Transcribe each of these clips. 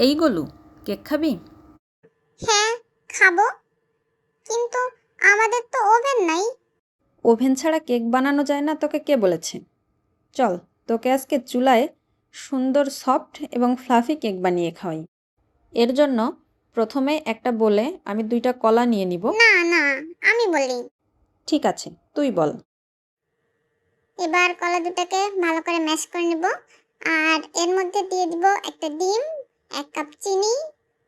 এই গোলু, কেক খাবি? হ্যাঁ, খাবো, কিন্তু আমাদের তো ওভেন নাই। ওভেন ছাড়া কেক বানানো যায় না তোকে কে বলেছে? চল, তোকে আজকে চুলায় সুন্দর সফট এবং ফ্লাফি কেক বানিয়ে খাওয়াই। এর জন্য প্রথমে একটা বোলে আমি 2টা কলা নিয়ে নিব। না না, আমি বলি। ঠিক আছে, তুই বল। এবার কলা দুটাকে ভালো করে ম্যাশ করে নেব, আর এর মধ্যে দিয়ে দিব একটা ডিম, 1 কাপ চিনি,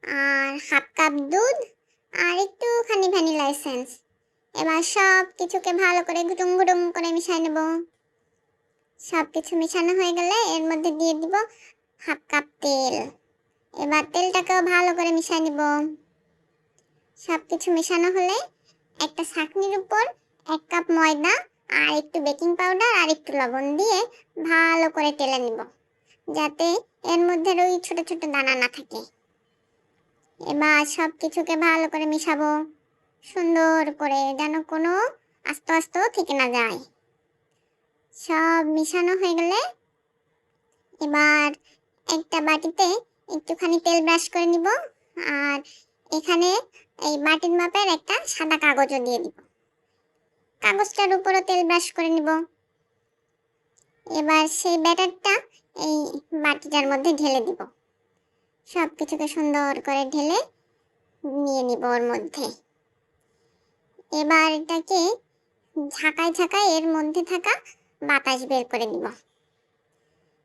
আর হাফ কাপ দুধ, আর একটুখানি ভ্যানিলা এসেন্স। এবার সব কিছুকে ভালো করে গুটুম গুটুম করে মিশিয়ে নেব। সব কিছু মিশানো হয়ে গেলে এর মধ্যে দিয়ে দিব হাফ কাপ তেল। এবার তেলটাকেও ভালো করে মিশিয়ে নিব। সব কিছু মেশানো হলে একটা ছাঁকনির উপর 1 কাপ ময়দা আর একটু বেকিং পাউডার আর একটু লবণ দিয়ে ভালো করে টেলে নিব, যাতে এর মধ্যে ওই ছোট ছোট দানা না থাকে। এবার সব কিছুকে ভালো করে মিশাবো সুন্দর করে, যেন কোনো আস্ত আস্ত থেকে না যায়। সব মিশানো হয়ে গেলে এবার একটা বাটিতে একটুখানি তেল ব্রাশ করে নিব, আর এখানে এই বাটির মাপের একটা সাদা কাগজও দিয়ে দিব। কাগজটার উপরও তেল ব্রাশ করে নিব। এবার সেই ব্যাটারটা এই বাটিটার মধ্যে ঢেলে দিব। সব কিছুকে সুন্দর করে ঢেলে নিয়ে নিব ওর মধ্যে। এবার এটাকে ঝাঁকায় ঝাঁকায় এর মধ্যে থাকা বাতাস বের করে দিব।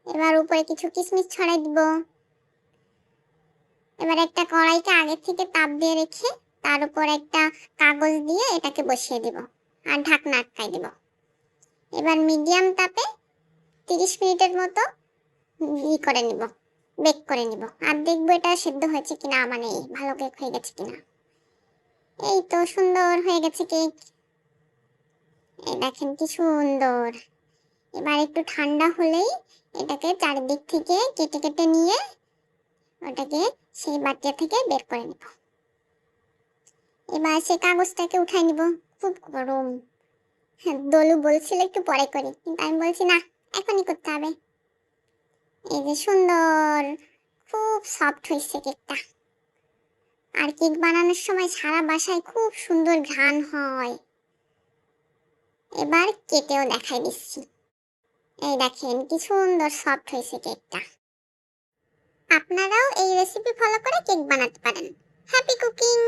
এবার উপরে কিছু কিশমিশ ছড়াই দিব। এবার একটা কড়াইকে আগে থেকে তাপ দিয়ে রেখে তার উপর একটা কাগজ দিয়ে এটাকে বসিয়ে দিব আর ঢাকনা আটকাই দিব। এবার মিডিয়াম তাপে 30 মিনিটের মতো করে নিব, বেক করে নিব, আর দেখবো এটা সেদ্ধ হয়েছে কিনা, মানে ভালো কেক হয়ে গেছে কিনা। এই তো সুন্দর হয়ে গেছে কেক, এই দেখেন কি সুন্দর। এবার একটু ঠান্ডা হলেই এটাকে চারিদিক থেকে কেটে কেটে নিয়ে ওটাকে সেই বাটিয়া থেকে বের করে নিব। এবার সেই কাগজটাকে উঠাই নিব। খুব গরম। হ্যাঁ, দলু বলছিল একটু পরে করি, কিন্তু আমি বলছি না, এখনই করতে হবে। এই যে সুন্দর, খুব সফট হয়েছে কেকটা। আর কেক বানানোর সময় সারা বাসায় খুব সুন্দর ঘ্রাণ হয়। এবার কেটেও দেখাই দিচ্ছি। এই দেখেন কি সুন্দর সফট হয়েছে কেকটা। আপনারাও এই রেসিপি ফলো করে কেক বানাতে পারেন। Happy cooking.